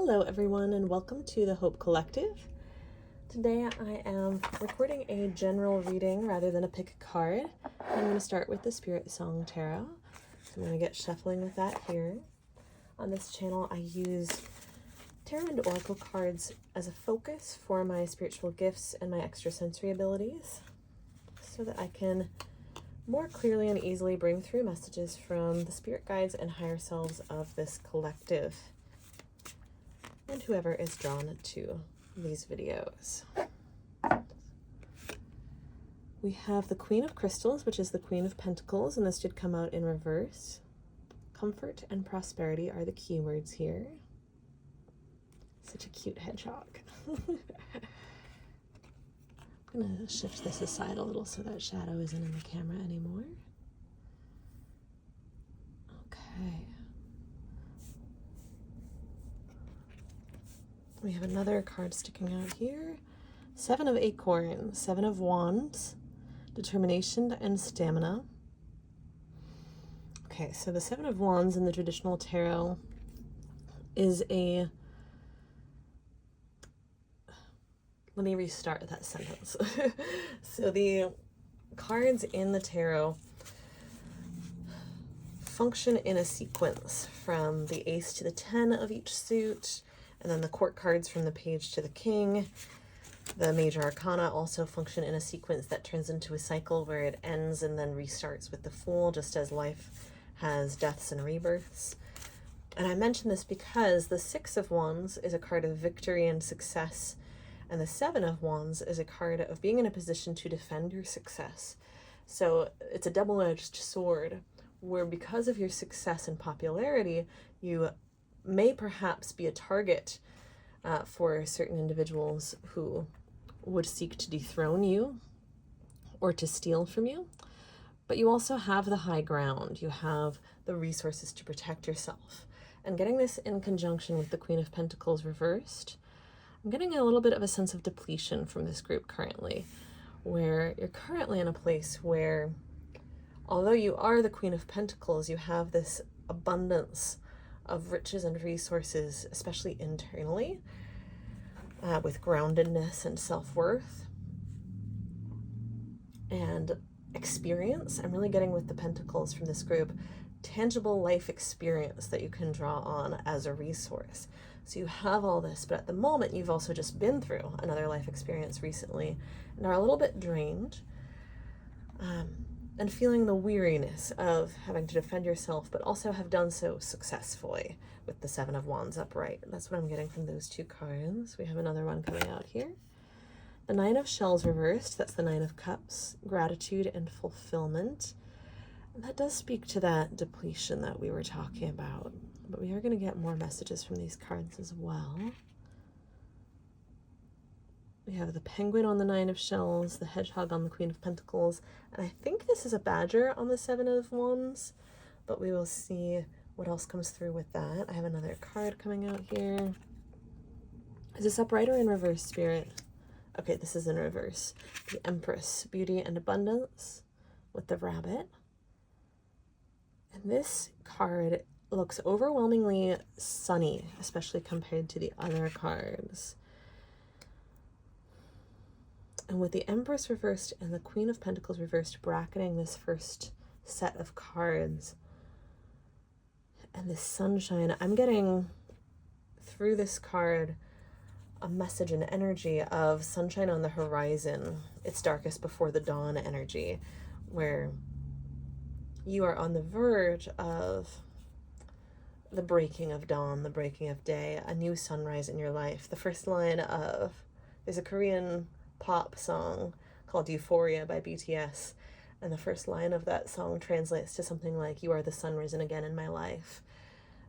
Hello everyone and welcome to the Hope Collective. Today I am recording a general reading rather than a pick a card. I'm going to start with the Spirit Song Tarot. So I'm going to get shuffling with that here. On this channel I use tarot and oracle cards as a focus for my spiritual gifts and my extrasensory abilities so that I can more clearly and easily bring through messages from the spirit guides and higher selves of this collective and whoever is drawn to these videos. We have the Queen of Crystals, which is the Queen of Pentacles, and this did come out in reverse. Comfort and prosperity are the keywords here. Such a cute hedgehog. I'm going to shift this aside a little so that shadow isn't in the camera anymore. Okay. We have another card sticking out here. Seven of Acorns, Seven of Wands, Determination and Stamina. Okay, so the Seven of Wands in the traditional tarot is a... Let me restart that sentence. So the cards in the tarot function in a sequence from the Ace to the 10 of each suit, and then the court cards from the Page to the King. The major arcana also function in a sequence that turns into a cycle where it ends and then restarts with the Fool, just as life has deaths and rebirths. And I mention this because the Six of Wands is a card of victory and success, and the Seven of Wands is a card of being in a position to defend your success. So it's a double-edged sword where, because of your success and popularity, you may perhaps be a target for certain individuals who would seek to dethrone you or to steal from you. But you also have the high ground. You have the resources to protect yourself. And getting this in conjunction with the Queen of Pentacles reversed, I'm getting a little bit of a sense of depletion from this group currently, where you're currently in a place where, although you are the Queen of Pentacles, you have this abundance of riches and resources, especially internally, with groundedness and self-worth and experience. I'm really getting with the Pentacles from this group, tangible life experience that you can draw on as a resource. So you have all this, but at the moment you've also just been through another life experience recently and are a little bit drained, and feeling the weariness of having to defend yourself, but also have done so successfully with the Seven of Wands upright. That's what I'm getting from those two cards. We have another one coming out here. The Nine of Shells reversed, that's the Nine of Cups, gratitude and fulfillment. And that does speak to that depletion that we were talking about, but we are going to get more messages from these cards as well. We have the Penguin on the Nine of Shells, the Hedgehog on the Queen of Pentacles, and I think this is a Badger on the Seven of Wands, but we will see what else comes through with that. I have another card coming out here. Is this upright or in reverse, Spirit? Okay, this is in reverse. The Empress, beauty and abundance with the rabbit. And this card looks overwhelmingly sunny, especially compared to the other cards. And with the Empress reversed and the Queen of Pentacles reversed bracketing this first set of cards and this sunshine, I'm getting through this card a message and energy of sunshine on the horizon. It's darkest before the dawn energy, where you are on the verge of the breaking of dawn, the breaking of day, a new sunrise in your life. The first line of, there's a Korean pop song called Euphoria by BTS, and the first line of that song translates to something like, you are the sun risen again in my life.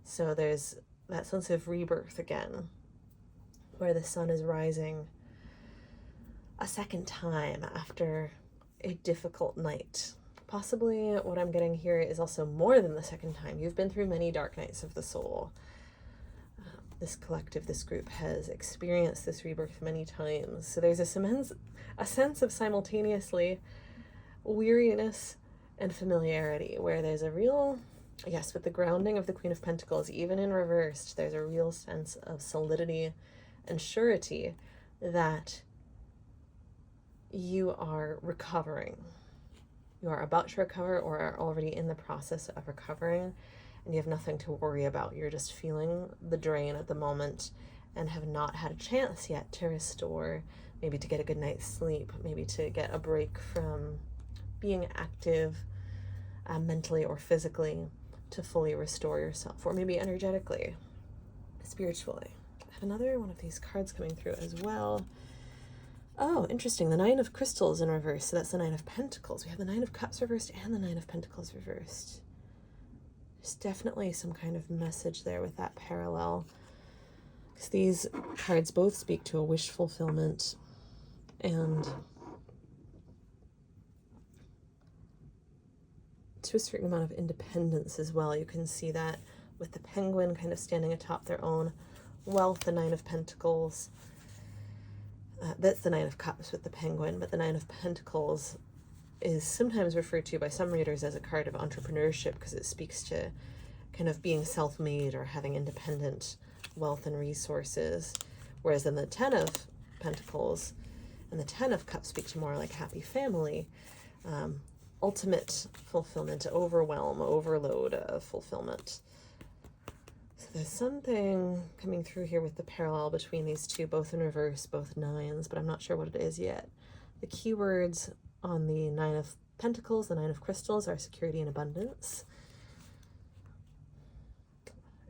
So there's that sense of rebirth again, where the sun is rising a second time after a difficult night. Possibly what I'm getting here is also more than the second time. You've been through many dark nights of the soul. This collective, this group has experienced this rebirth many times. So there's a sense of simultaneously weariness and familiarity, where there's a real Yes, with the grounding of the Queen of Pentacles, even in reversed, there's a real sense of solidity and surety that you are recovering. You are about to recover or are already in the process of recovering, and you have nothing to worry about. You're just feeling the drain at the moment and have not had a chance yet to restore, maybe to get a good night's sleep, maybe to get a break from being active mentally or physically, to fully restore yourself, or maybe energetically, spiritually. I have another one of these cards coming through as well. Oh, interesting. The Nine of Crystals in reverse. So that's the Nine of Pentacles. We have the Nine of Cups reversed and the Nine of Pentacles reversed. There's definitely some kind of message there with that parallel, because these cards both speak to a wish fulfillment and to a certain amount of independence as well. You can see that with the penguin kind of standing atop their own wealth, the Nine of Pentacles. That's the Nine of Cups with the penguin, but the Nine of Pentacles is sometimes referred to by some readers as a card of entrepreneurship, because it speaks to kind of being self-made or having independent wealth and resources, whereas then the Ten of Pentacles and the Ten of Cups speak to more like happy family, ultimate fulfillment, overwhelm, overload of fulfillment. So there's something coming through here with the parallel between these two, both in reverse, both nines, but I'm not sure what it is yet. The keywords on the Nine of Pentacles, the Nine of Crystals, are security and abundance.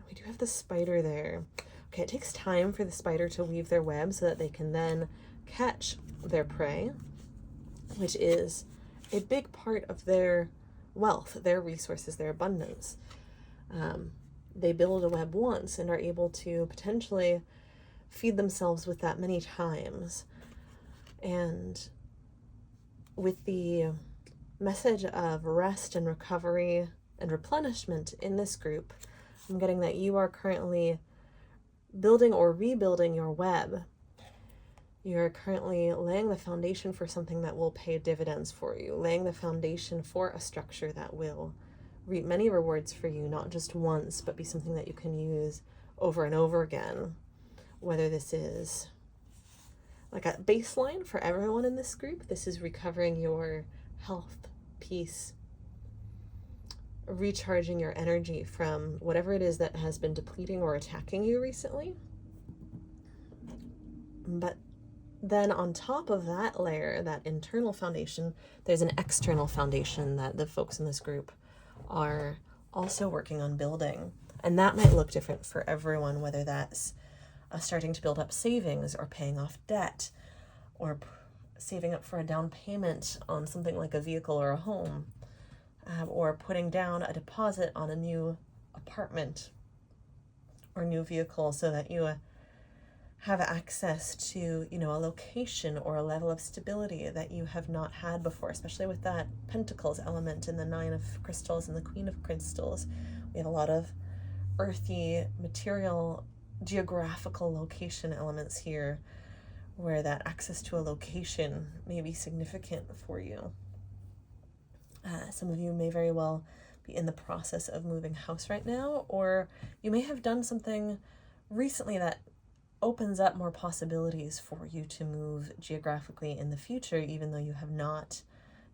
We do have the spider there. Okay, it takes time for the spider to weave their web so that they can then catch their prey, which is a big part of their wealth, their resources, their abundance. They build a web once and are able to potentially feed themselves with that many times. And with the message of rest and recovery and replenishment in this group, I'm getting that you are currently building or rebuilding your web. You're currently laying the foundation for something that will pay dividends for you, laying the foundation for a structure that will reap many rewards for you, not just once, but be something that you can use over and over again. Whether this is like a baseline for everyone in this group, this is recovering your health, peace, recharging your energy from whatever it is that has been depleting or attacking you recently. But then on top of that layer, that internal foundation, there's an external foundation that the folks in this group are also working on building. And that might look different for everyone, whether that's starting to build up savings or paying off debt or saving up for a down payment on something like a vehicle or a home, or putting down a deposit on a new apartment or new vehicle so that you have access to, a location or a level of stability that you have not had before, especially with that Pentacles element in the Nine of Crystals and the Queen of Crystals. We have a lot of earthy, material, geographical location elements here, where that access to a location may be significant for you. Some of you may very well be in the process of moving house right now, or you may have done something recently that opens up more possibilities for you to move geographically in the future, even though you have not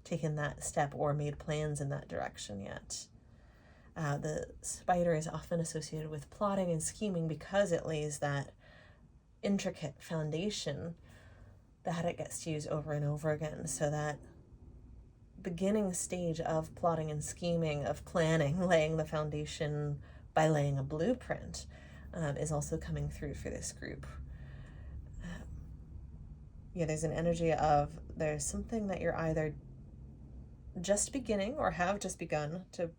taken that step or made plans in that direction yet. The spider is often associated with plotting and scheming because it lays that intricate foundation that it gets to use over and over again. So that beginning stage of plotting and scheming, of planning, laying the foundation by laying a blueprint, is also coming through for this group. There's an energy of there's something that you're either just beginning or have just begun to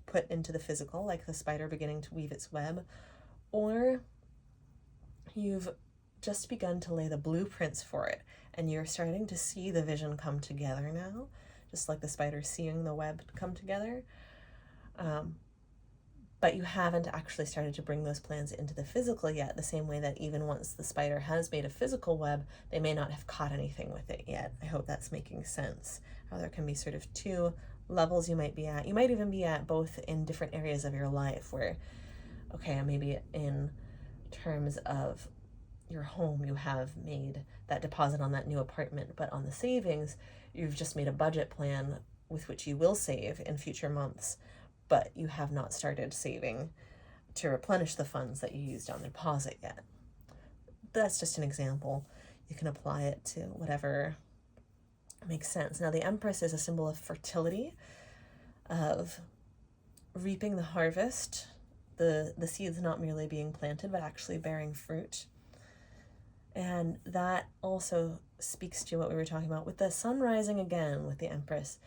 put into the physical, like the spider beginning to weave its web, or you've just begun to lay the blueprints for it, and you're starting to see the vision come together now, just like the spider seeing the web come together. But you haven't actually started to bring those plans into the physical yet, the same way that even once the spider has made a physical web, they may not have caught anything with it yet. I hope that's making sense. How there can be sort of two levels you might be at. You might even be at both in different areas of your life where, okay, maybe in terms of your home, you have made that deposit on that new apartment, but on the savings, you've just made a budget plan with which you will save in future months, but you have not started saving to replenish the funds that you used on the deposit yet. That's just an example. You can apply it to whatever makes sense. Now, the Empress is a symbol of fertility, of reaping the harvest, the seeds not merely being planted, but actually bearing fruit. And that also speaks to what we were talking about with the sun rising again with the Empress.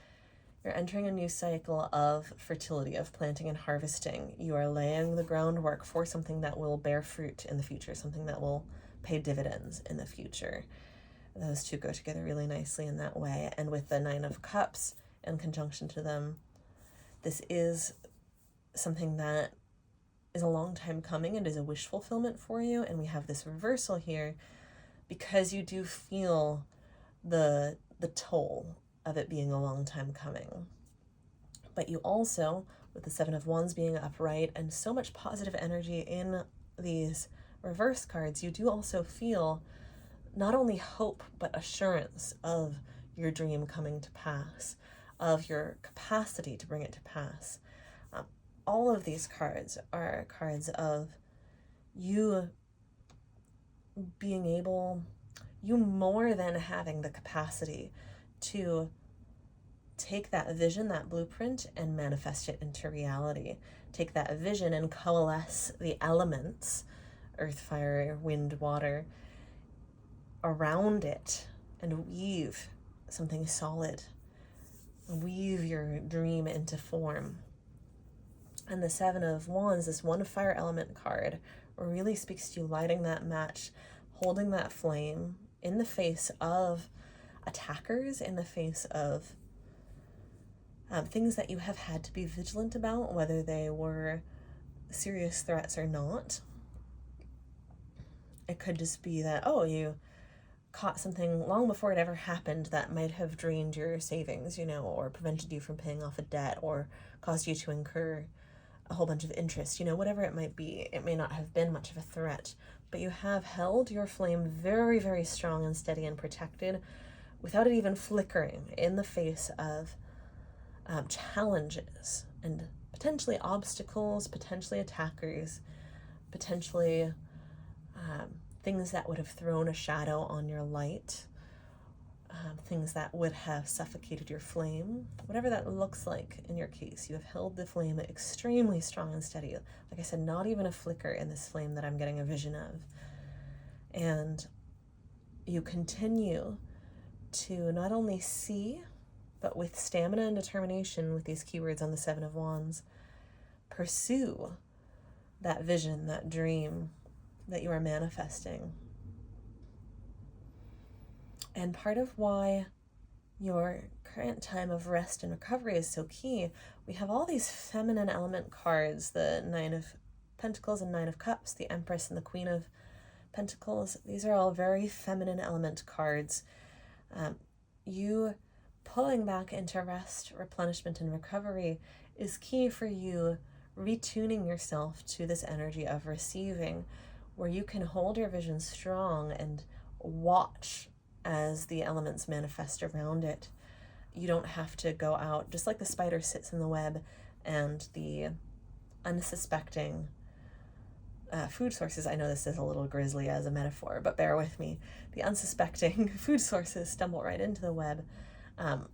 You're entering a new cycle of fertility, of planting and harvesting. You are laying the groundwork for something that will bear fruit in the future, something that will pay dividends in the future. Those two go together really nicely in that way. And with the Nine of Cups in conjunction to them, this is something that is a long time coming and is a wish fulfillment for you. And we have this reversal here because you do feel the toll of it being a long time coming. But you also, with the Seven of Wands being upright and so much positive energy in these reverse cards, you do also feel not only hope, but assurance of your dream coming to pass, of your capacity to bring it to pass. All of these cards are cards of you being able, you more than having the capacity to take that vision, that blueprint, and manifest it into reality. Take that vision and coalesce the elements, earth, fire, wind, water, around it and weave something solid. Weave your dream into form. And the Seven of Wands, this one fire element card, really speaks to you lighting that match, holding that flame in the face of attackers, in the face of things that you have had to be vigilant about, whether they were serious threats or not. It could just be that, oh, you caught something long before it ever happened that might have drained your savings, or prevented you from paying off a debt, or caused you to incur a whole bunch of interest, whatever it might be. It may not have been much of a threat, but you have held your flame very, very strong and steady and protected without it even flickering in the face of challenges and potentially obstacles, potentially attackers, potentially things that would have thrown a shadow on your light, things that would have suffocated your flame, whatever that looks like in your case. You have held the flame extremely strong and steady. Like I said, not even a flicker in this flame that I'm getting a vision of. And you continue to not only see, but with stamina and determination, with these keywords on the Seven of Wands, pursue that vision, that dream that you are manifesting. And part of why your current time of rest and recovery is so key, we have all these feminine element cards, the Nine of Pentacles and Nine of Cups, the Empress and the Queen of Pentacles. These are all very feminine element cards. You pulling back into rest, replenishment, and recovery is key for you retuning yourself to this energy of receiving, where you can hold your vision strong and watch as the elements manifest around it. You don't have to go out, just like the spider sits in the web and the unsuspecting food sources, I know this is a little grisly as a metaphor, but bear with me. The unsuspecting food sources stumble right into the web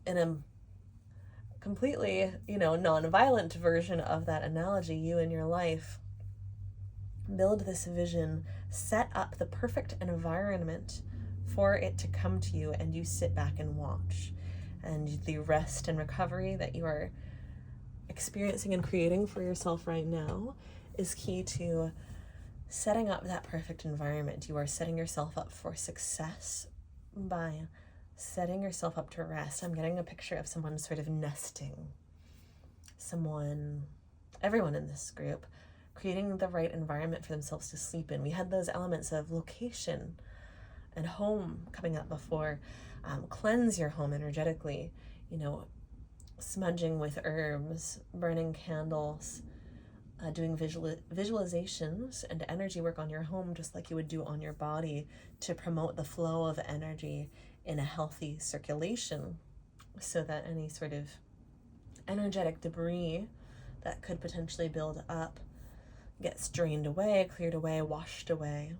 in a completely, non-violent version of that analogy. You in your life build this vision, set up the perfect environment for it to come to you, and you sit back and watch. And the rest and recovery that you are experiencing and creating for yourself right now is key to setting up that perfect environment. You are setting yourself up for success by setting yourself up to rest. I'm getting a picture of someone sort of nesting. Everyone in this group, creating the right environment for themselves to sleep in. We had those elements of location and home coming up before. Cleanse your home energetically, smudging with herbs, burning candles, doing visualizations and energy work on your home, just like you would do on your body, to promote the flow of energy in a healthy circulation, so that any sort of energetic debris that could potentially build up gets drained away, cleared away, washed away,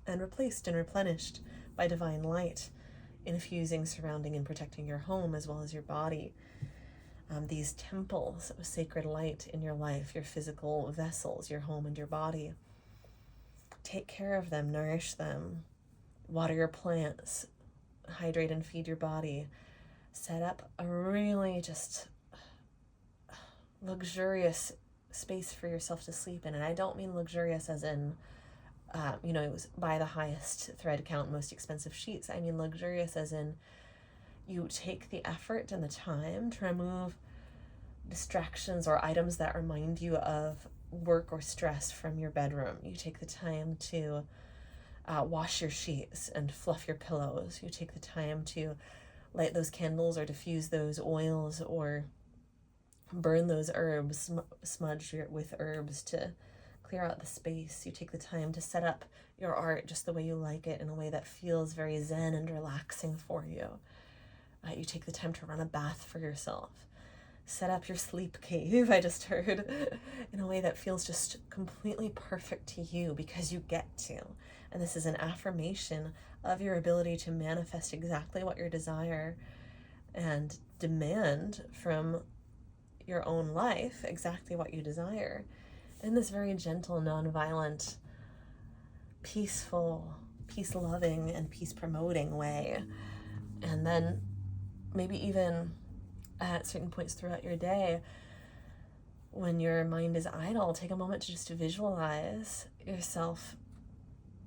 and replaced and replenished by divine light, infusing, surrounding, and protecting your home as well as your body. These temples of sacred light in your life, your physical vessels, your home and your body. Take care of them, nourish them, water your plants, hydrate and feed your body. Set up a really just luxurious space for yourself to sleep in. And I don't mean luxurious as in, it was buy the highest thread count, most expensive sheets. I mean luxurious as in you take the effort and the time to remove distractions or items that remind you of work or stress from your bedroom. You take the time to wash your sheets and fluff your pillows. You take the time to light those candles or diffuse those oils or burn those herbs, smudge with herbs to clear out the space. You take the time to set up your art just the way you like it, in a way that feels very zen and relaxing for you. You take the time to run a bath for yourself. Set up your sleep cave, I just heard, in a way that feels just completely perfect to you, because you get to. And this is an affirmation of your ability to manifest exactly what you desire and demand from your own life exactly what you desire, in this very gentle, non-violent, peaceful, peace-loving, and peace-promoting way. And then maybe even at certain points throughout your day, when your mind is idle, take a moment to just visualize yourself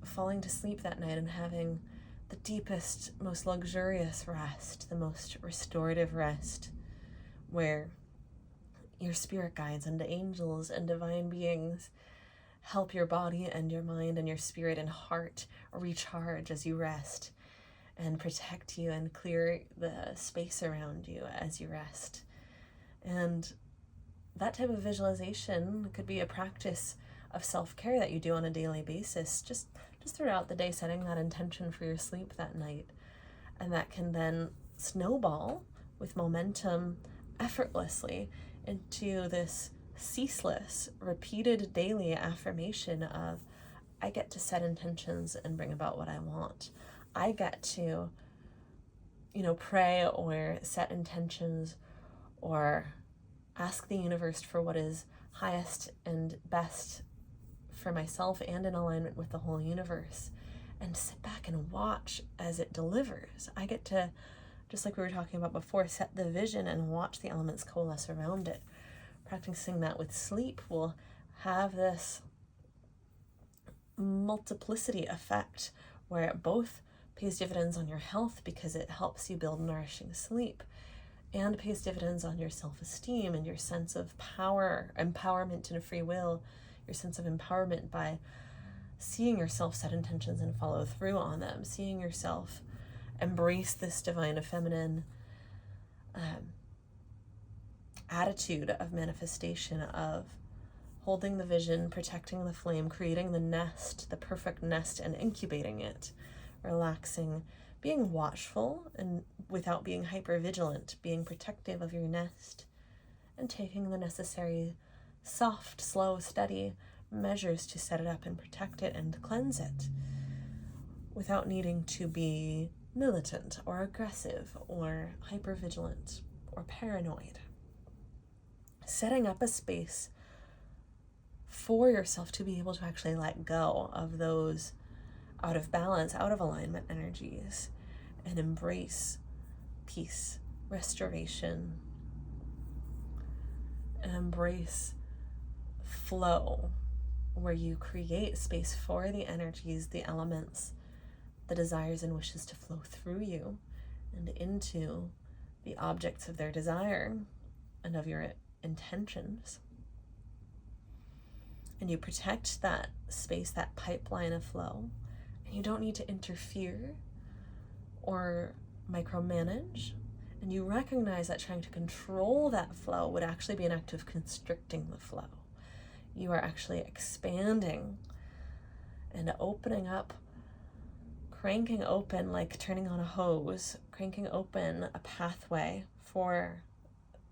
falling to sleep that night and having the deepest, most luxurious rest, the most restorative rest, where your spirit guides and angels and divine beings help your body and your mind and your spirit and heart recharge as you rest, and protect you and clear the space around you as you rest. And that type of visualization could be a practice of self-care that you do on a daily basis, just throughout the day, setting that intention for your sleep that night. And that can then snowball with momentum effortlessly into this ceaseless, repeated daily affirmation of, I get to set intentions and bring about what I want. I get to, pray or set intentions or ask the universe for what is highest and best for myself and in alignment with the whole universe, and sit back and watch as it delivers. I get to, just like we were talking about before, set the vision and watch the elements coalesce around it. Practicing that with sleep will have this multiplicity effect, where it both pays dividends on your health because it helps you build nourishing sleep, and pays dividends on your self-esteem and your sense of power, empowerment, and free will, your sense of empowerment by seeing yourself set intentions and follow through on them, seeing yourself embrace this divine feminine attitude of manifestation, of holding the vision, protecting the flame, creating the nest, the perfect nest, and incubating it, relaxing, being watchful and without being hypervigilant, being protective of your nest, and taking the necessary soft, slow, steady measures to set it up and protect it and cleanse it, without needing to be militant or aggressive or hypervigilant or paranoid. Setting up a space for yourself to be able to actually let go of those out of balance, out of alignment energies, and embrace peace, restoration, and embrace flow, where you create space for the energies, the elements, the desires and wishes to flow through you and into the objects of their desire and of your intentions. And you protect that space, that pipeline of flow, and you don't need to interfere or micromanage, And you recognize that trying to control that flow would actually be an act of constricting the flow. You are actually expanding and opening up, cranking open, like turning on a hose, cranking open a pathway for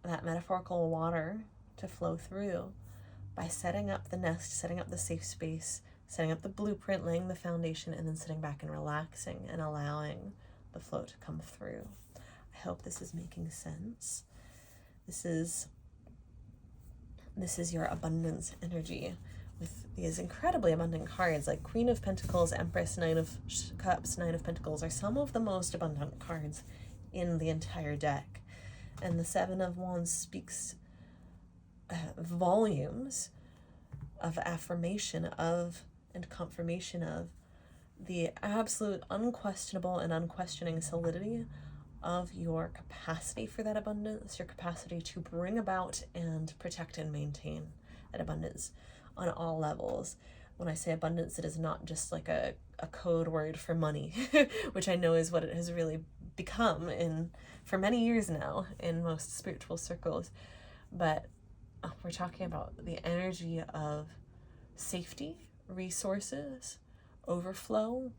that metaphorical water to flow through by setting up the nest, setting up the safe space, setting up the blueprint, laying the foundation, and then sitting back and relaxing and allowing the flow to come through. I hope this is making sense. This is your abundance energy with these incredibly abundant cards like Queen of Pentacles, Empress, Nine of Cups, Nine of Pentacles are some of the most abundant cards in the entire deck. And the Seven of Wands speaks volumes of affirmation of and confirmation of the absolute unquestionable and unquestioning solidity of your capacity for that abundance, your capacity to bring about and protect and maintain that abundance on all levels. When I say abundance, it is not just like a code word for money, which I know is what it has really become for many years now in most spiritual circles. But we're talking about the energy of safety, resources, overflow,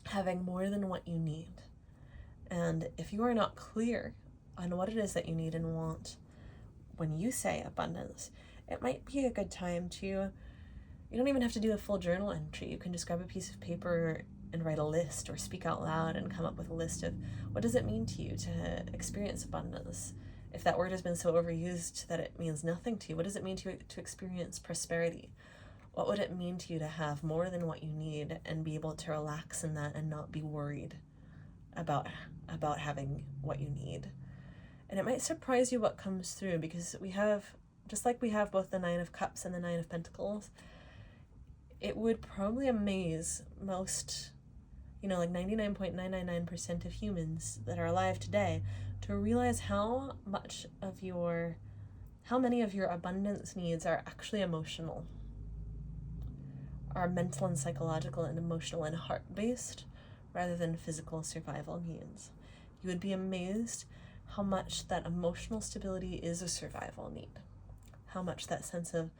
having more than what you need. And if you are not clear on what it is that you need and want when you say abundance, it might be a good time to, you don't even have to do a full journal entry. You can just grab a piece of paper and write a list or speak out loud and come up with a list of what does it mean to you to experience abundance? If that word has been so overused that it means nothing to you, what does it mean to experience prosperity? What would it mean to you to have more than what you need and be able to relax in that and not be worried about having what you need? And it might surprise you what comes through, because we have, just like we have both the Nine of Cups and the Nine of Pentacles, it would probably amaze most, like 99.999% of humans that are alive today to realize how many of your abundance needs are actually emotional, are mental and psychological and emotional and heart-based rather than physical survival needs. You would be amazed how much that emotional stability is a survival need, how much that sense of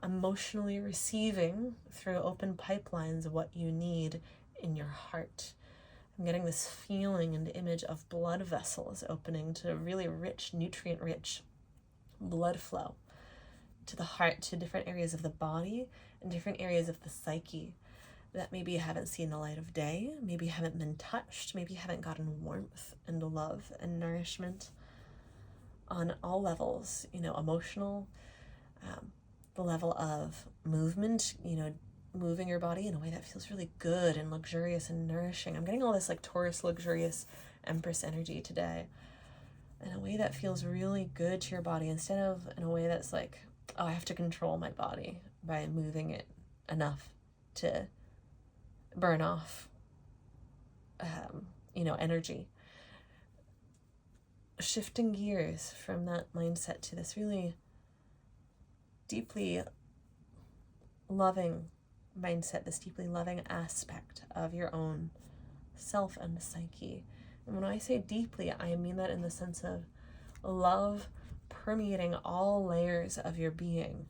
emotionally receiving through open pipelines what you need in your heart. I'm getting this feeling and image of blood vessels opening to really rich, nutrient-rich blood flow to the heart, to different areas of the body and different areas of the psyche that maybe haven't seen the light of day, maybe haven't been touched, maybe haven't gotten warmth and love and nourishment on all levels, emotional, the level of movement, moving your body in a way that feels really good and luxurious and nourishing. I'm getting all this like Taurus luxurious Empress energy today in a way that feels really good to your body, instead of in a way that's like, oh, I have to control my body by moving it enough to burn off, energy. Shifting gears from that mindset to this really deeply loving mindset, this deeply loving aspect of your own self and psyche. And when I say deeply, I mean that in the sense of love permeating all layers of your being,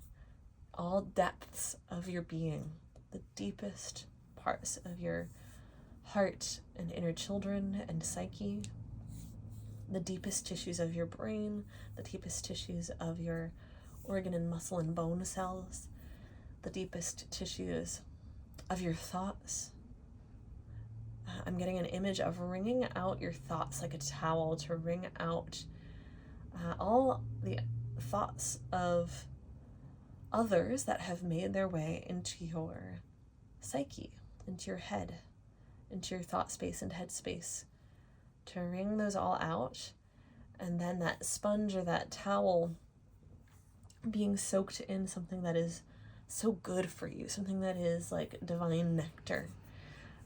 all depths of your being, the deepest parts of your heart and inner children and psyche, the deepest tissues of your brain, the deepest tissues of your organ and muscle and bone cells, the deepest tissues of your thoughts. I'm getting an image of wringing out your thoughts like a towel, to wring out all the thoughts of others that have made their way into your psyche, into your head, into your thought space and head space, to wring those all out, and then that sponge or that towel being soaked in something that is so good for you, something that is like divine nectar.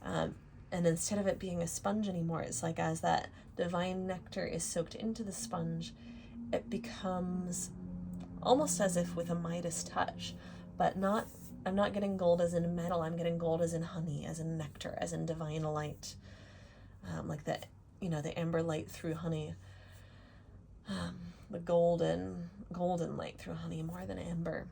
And instead of it being a sponge anymore, it's like as that divine nectar is soaked into the sponge, it becomes almost as if with a Midas touch, but I'm not getting gold as in metal, I'm getting gold as in honey, as in nectar, as in divine light. Like the the amber light through honey, the golden light through honey more than amber.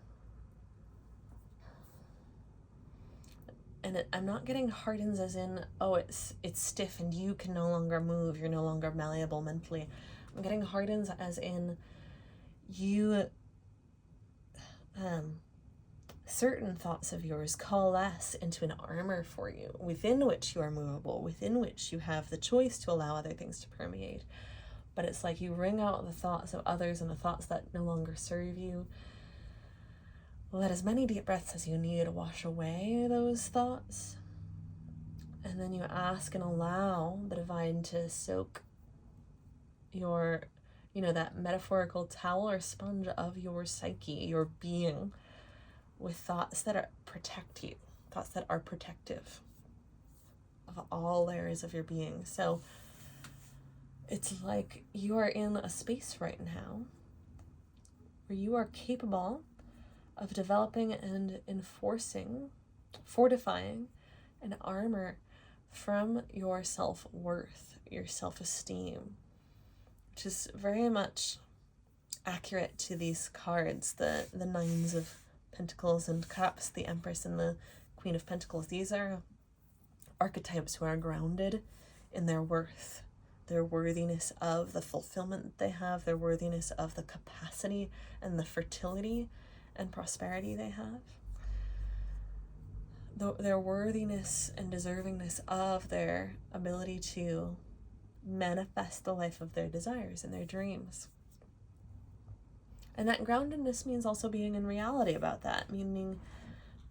And I'm not getting hardens as in, oh, it's stiff and you can no longer move, you're no longer malleable mentally. I'm getting hardens as in you, certain thoughts of yours coalesce into an armor for you, within which you are movable, within which you have the choice to allow other things to permeate. But it's like you wring out the thoughts of others and the thoughts that no longer serve you. Let as many deep breaths as you need to wash away those thoughts. And then you ask and allow the divine to soak your, that metaphorical towel or sponge of your psyche, your being, with thoughts that protect you, thoughts that are protective of all layers of your being. So it's like you are in a space right now where you are capable of developing and fortifying an armor from your self-worth, your self-esteem, which is very much accurate to these cards, the Nines of Pentacles and Cups, the Empress and the Queen of Pentacles. These are archetypes who are grounded in their worth, their worthiness of the fulfillment that they have, their worthiness of the capacity and the fertility and prosperity they have, their worthiness and deservingness of their ability to manifest the life of their desires and their dreams. And that groundedness means also being in reality about that, meaning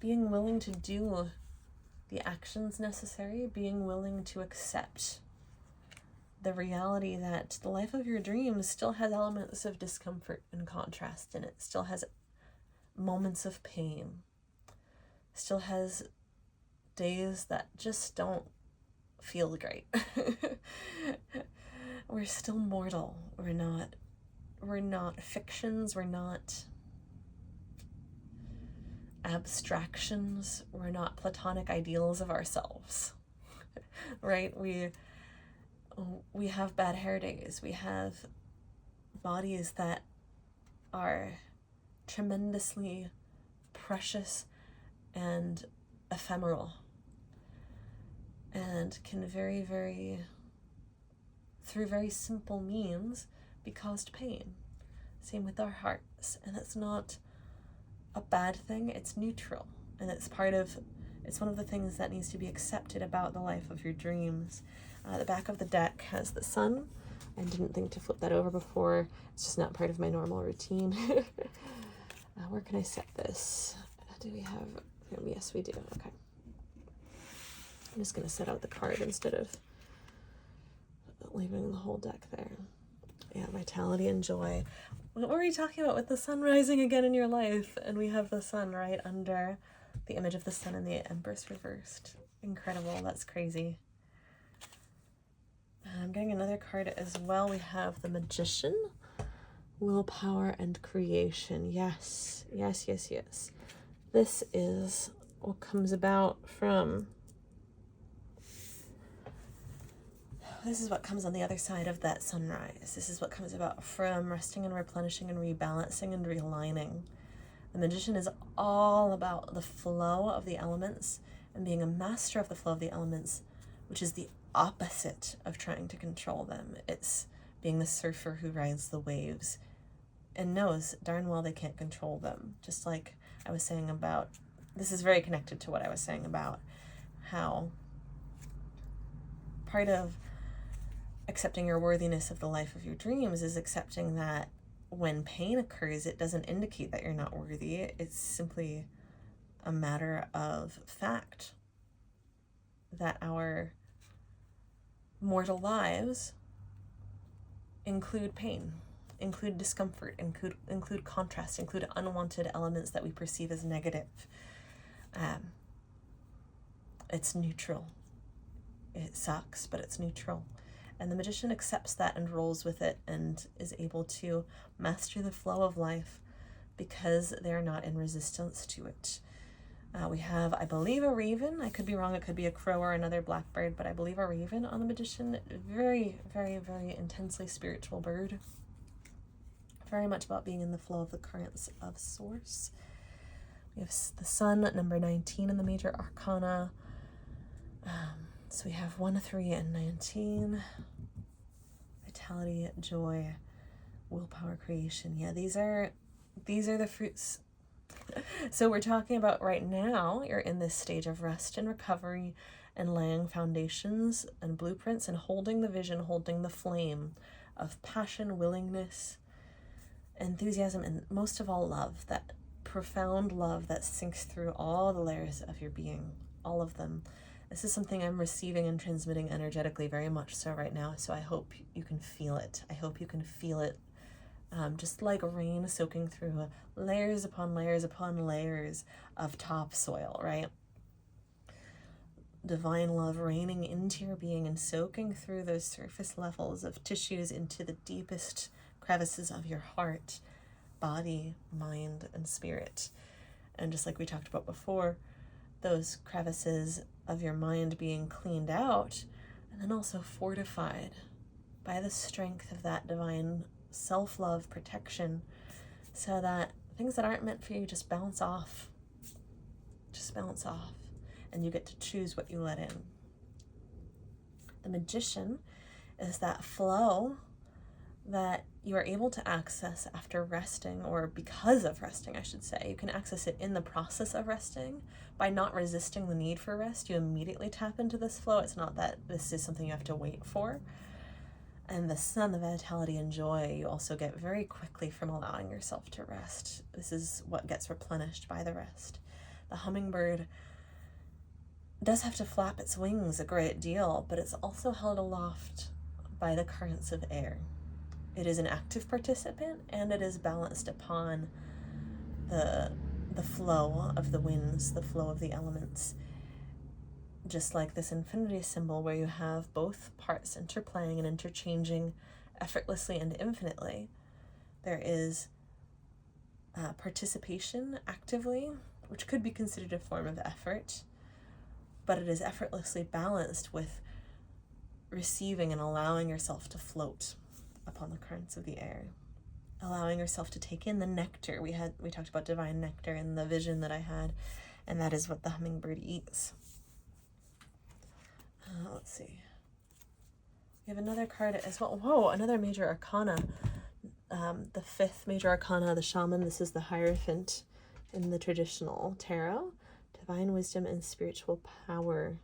being willing to do the actions necessary, being willing to accept the reality that the life of your dreams still has elements of discomfort and contrast in it, still has moments of pain, still has days that just don't feel great. We're still mortal. We're not fictions, we're not abstractions, we're not platonic ideals of ourselves. Right? We have bad hair days, we have bodies that are tremendously precious and ephemeral, and can very, very, through very simple means, be caused pain. Same with our hearts. And that's not a bad thing, it's neutral. And it's one of the things that needs to be accepted about the life of your dreams. The back of the deck has the sun. I didn't think to flip that over before. It's just not part of my normal routine. Where can I set this? Do we have, yes we do, okay. I'm just gonna set out the card instead of leaving the whole deck there. Yeah, vitality and joy. What were we talking about with the sun rising again in your life? And we have the sun right under the image of the sun and the Empress reversed. Incredible, that's crazy. I'm getting another card as well. We have the Magician, willpower and creation. Yes, yes, yes, yes. This is what comes about from, this is what comes on the other side of that sunrise. This is what comes about from resting and replenishing and rebalancing and realigning. The Magician is all about the flow of the elements and being a master of the flow of the elements, which is the opposite of trying to control them. It's being the surfer who rides the waves and knows darn well they can't control them. Just like I was saying about, this is very connected to what I was saying about how part of accepting your worthiness of the life of your dreams is accepting that when pain occurs, it doesn't indicate that you're not worthy. It's simply a matter of fact that our mortal lives include pain, include discomfort, include contrast, include unwanted elements that we perceive as negative. It's neutral. It sucks, but it's neutral. And the Magician accepts that and rolls with it and is able to master the flow of life because they're not in resistance to it. We have, I believe, a raven. I could be wrong. It could be a crow or another blackbird, but I believe a raven on the Magician. Very, very, very intensely spiritual bird. Very much about being in the flow of the currents of Source. We have the Sun, number 19 in the Major Arcana. So we have 1, 3, and 19. Vitality, joy, willpower, creation. Yeah, these are the fruits. So we're talking about right now, you're in this stage of rest and recovery and laying foundations and blueprints and holding the vision, holding the flame of passion, willingness, enthusiasm, and most of all, love. That profound love that sinks through all the layers of your being, all of them. This is something I'm receiving and transmitting energetically very much so right now, so I hope you can feel it. I hope you can feel it. Just like rain soaking through layers upon layers upon layers of topsoil, right? Divine love raining into your being and soaking through those surface levels of tissues into the deepest crevices of your heart, body, mind, and spirit. And just like we talked about before, those crevices of your mind being cleaned out and then also fortified by the strength of that divine self-love protection, so that things that aren't meant for you just bounce off, and you get to choose what you let in. The Magician is that flow that you are able to access after resting, or because of resting, I should say. You can access it in the process of resting. By not resisting the need for rest, you immediately tap into this flow. It's not that this is something you have to wait for. And the Sun, the vitality and joy, you also get very quickly from allowing yourself to rest. This is what gets replenished by the rest. The hummingbird does have to flap its wings a great deal, but it's also held aloft by the currents of air. It is an active participant, and it is balanced upon the flow of the winds, the flow of the elements. Just like this infinity symbol, where you have both parts interplaying and interchanging effortlessly and infinitely, there is participation actively, which could be considered a form of effort, but it is effortlessly balanced with receiving and allowing yourself to float upon the currents of the air, allowing yourself to take in the nectar. We talked about divine nectar in the vision that I had, and that is what the hummingbird eats. Let's see. We have another card as well. Whoa, another major arcana. The 5th major arcana, the shaman. This is the Hierophant in the traditional tarot. Divine wisdom and spiritual power.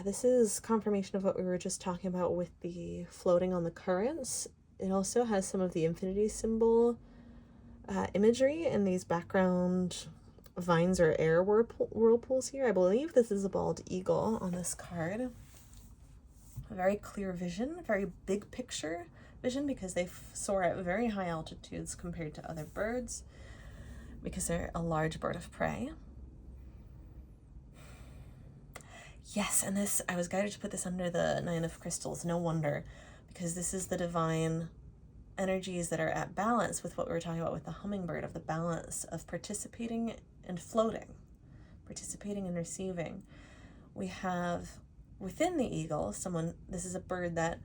This is confirmation of what we were just talking about with the floating on the currents. It also has some of the infinity symbol imagery in these background vines or air whirlpools here. I believe this is a bald eagle on this card. A very clear vision, very big picture vision, because they soar at very high altitudes compared to other birds, because they're a large bird of prey. Yes, and this, I was guided to put this under the 9 of Crystals. No wonder, because this is the divine energies that are at balance with what we were talking about with the hummingbird, of the balance of participating and floating, participating and receiving. We have within the eagle this is a bird that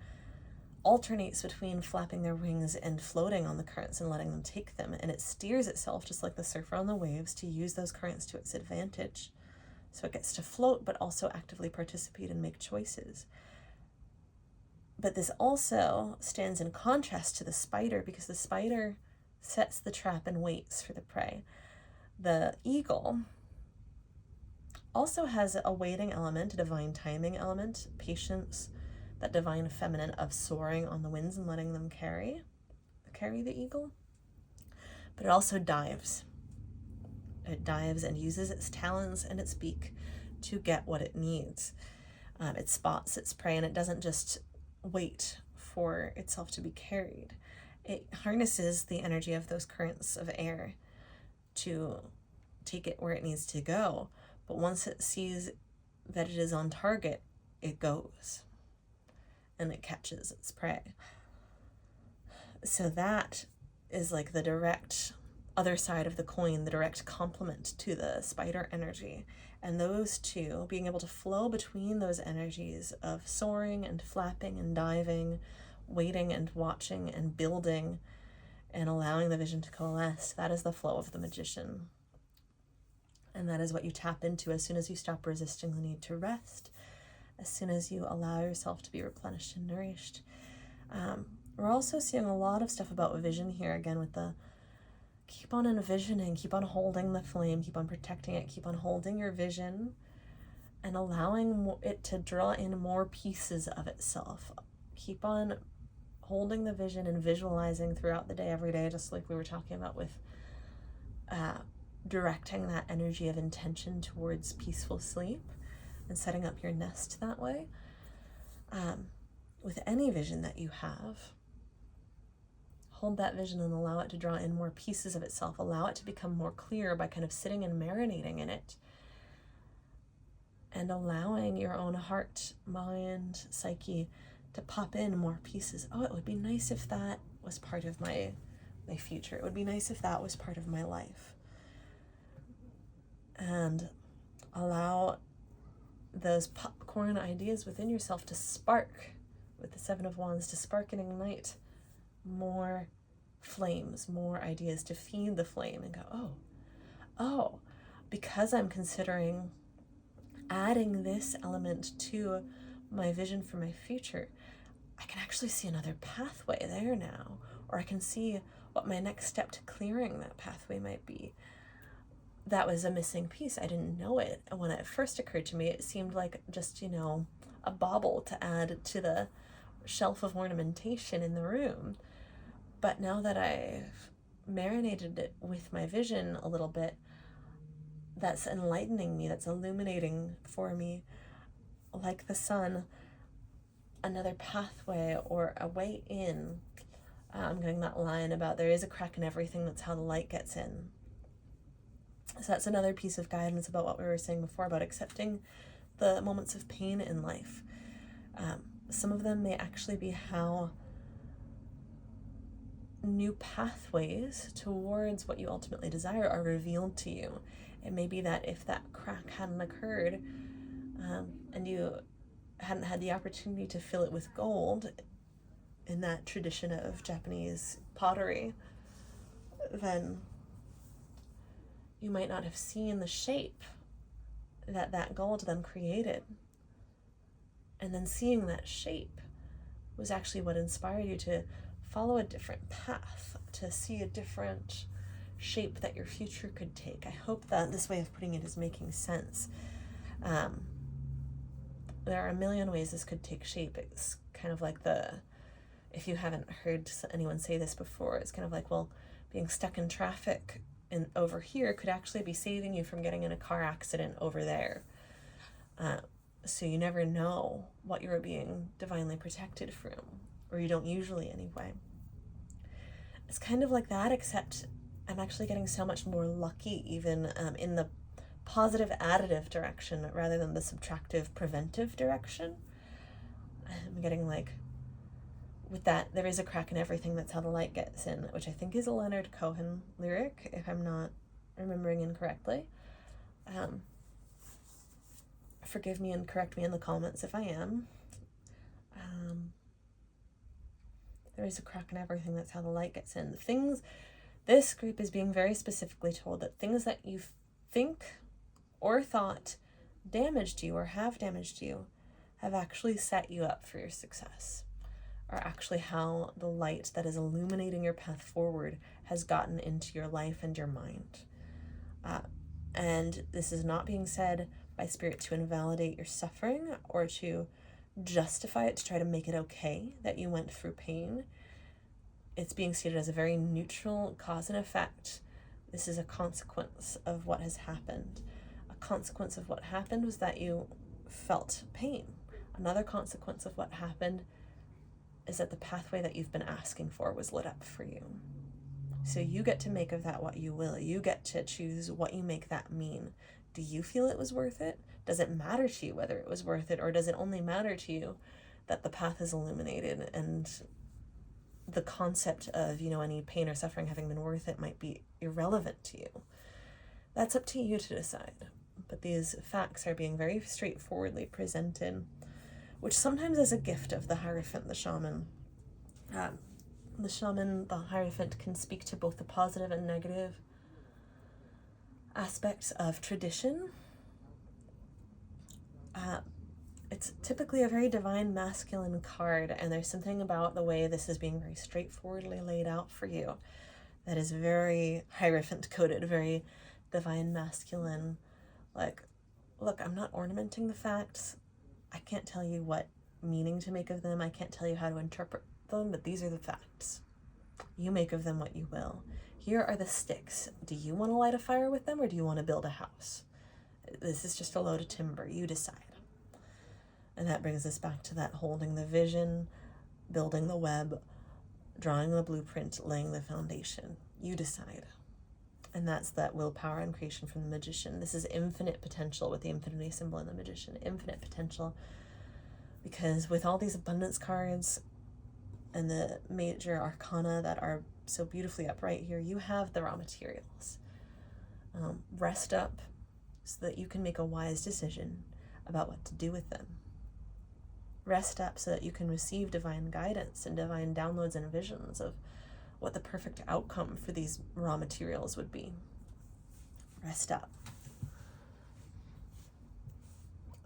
alternates between flapping their wings and floating on the currents and letting them take them, and it steers itself just like the surfer on the waves to use those currents to its advantage. So it gets to float but also actively participate and make choices. But this also stands in contrast to the spider, because the spider sets the trap and waits for the prey. The eagle also has a waiting element, a divine timing element, patience, that divine feminine of soaring on the winds and letting them carry the eagle. But it also dives. It dives and uses its talons and its beak to get what it needs. It spots its prey, and it doesn't just wait for itself to be carried. It harnesses the energy of those currents of air to take it where it needs to go. But once it sees that it is on target, it goes and it catches its prey. So that is like the direct other side of the coin, the direct complement to the spider energy. And those two, being able to flow between those energies of soaring and flapping and diving, waiting and watching and building and allowing the vision to coalesce, that is the flow of the magician. And that is what you tap into as soon as you stop resisting the need to rest, as soon as you allow yourself to be replenished and nourished. We're also seeing a lot of stuff about vision here, again, with the keep on envisioning, keep on holding the flame, keep on protecting it, keep on holding your vision and allowing it to draw in more pieces of itself. Keep on holding the vision and visualizing throughout the day, every day, just like we were talking about with directing that energy of intention towards peaceful sleep and setting up your nest that way. With any vision that you have, hold that vision and allow it to draw in more pieces of itself. Allow it to become more clear by kind of sitting and marinating in it. And allowing your own heart, mind, psyche to pop in more pieces. Oh, it would be nice if that was part of my future. It would be nice if that was part of my life. And allow those popcorn ideas within yourself to spark, with the Seven of Wands, to spark and ignite more flames, more ideas, to feed the flame and go, oh, because I'm considering adding this element to my vision for my future, I can actually see another pathway there now, or I can see what my next step to clearing that pathway might be. That was a missing piece. I didn't know it. And when it first occurred to me, it seemed like just, a bauble to add to the shelf of ornamentation in the room. But now that I've marinated it with my vision a little bit, that's enlightening me, that's illuminating for me, like the sun, another pathway or a way in. I'm getting that line about there is a crack in everything, that's how the light gets in. So that's another piece of guidance about what we were saying before about accepting the moments of pain in life. Some of them may actually be how new pathways towards what you ultimately desire are revealed to you. It may be that if that crack hadn't occurred, and you hadn't had the opportunity to fill it with gold in that tradition of Japanese pottery, then you might not have seen the shape that that gold then created. And then seeing that shape was actually what inspired you to follow a different path, to see a different shape that your future could take. I hope that this way of putting it is making sense. There are a million ways this could take shape. It's kind of like if you haven't heard anyone say this before, it's kind of like, well, being stuck in traffic over here could actually be saving you from getting in a car accident over there. So you never know what you're being divinely protected from, or you don't usually anyway. It's kind of like that, except I'm actually getting so much more lucky even in the positive additive direction rather than the subtractive preventive direction. I'm getting like, with that, there is a crack in everything, that's how the light gets in, which I think is a Leonard Cohen lyric, if I'm not remembering incorrectly. Forgive me and correct me in the comments if I am. There is a crack in everything, that's how the light gets in. This group is being very specifically told that things that you think or thought damaged you or have damaged you have actually set you up for your success, are actually how the light that is illuminating your path forward has gotten into your life and your mind. And this is not being said by spirit to invalidate your suffering or to justify it, to try to make it okay that you went through pain. It's being stated as a very neutral cause and effect. This is a consequence of what has happened. A consequence of what happened was that you felt pain. Another consequence of what happened is that the pathway that you've been asking for was lit up for you. So you get to make of that what you will. You get to choose what you make that mean. Do you feel it was worth it? Does it matter to you whether it was worth it, or does it only matter to you that the path is illuminated and the concept of, any pain or suffering having been worth it might be irrelevant to you. That's up to you to decide. But these facts are being very straightforwardly presented, which sometimes is a gift of the Hierophant, the shaman. The shaman, the Hierophant, can speak to both the positive and negative aspects of tradition. It's typically a very divine masculine card, and there's something about the way this is being very straightforwardly laid out for you that is very Hierophant coded, very divine masculine. Like, look, I'm not ornamenting the facts. I can't tell you what meaning to make of them. I can't tell you how to interpret them, but these are the facts. You make of them what you will. Here are the sticks. Do you want to light a fire with them, or do you want to build a house? This is just a load of timber. You decide. And that brings us back to that holding the vision, building the web, drawing the blueprint, laying the foundation. You decide. And that's that willpower and creation from the Magician. This is infinite potential with the infinity symbol in the Magician. Infinite potential. Because with all these abundance cards and the major arcana that are so beautifully upright here, you have the raw materials. Rest up so that you can make a wise decision about what to do with them. Rest up so that you can receive divine guidance and divine downloads and visions of what the perfect outcome for these raw materials would be. Rest up.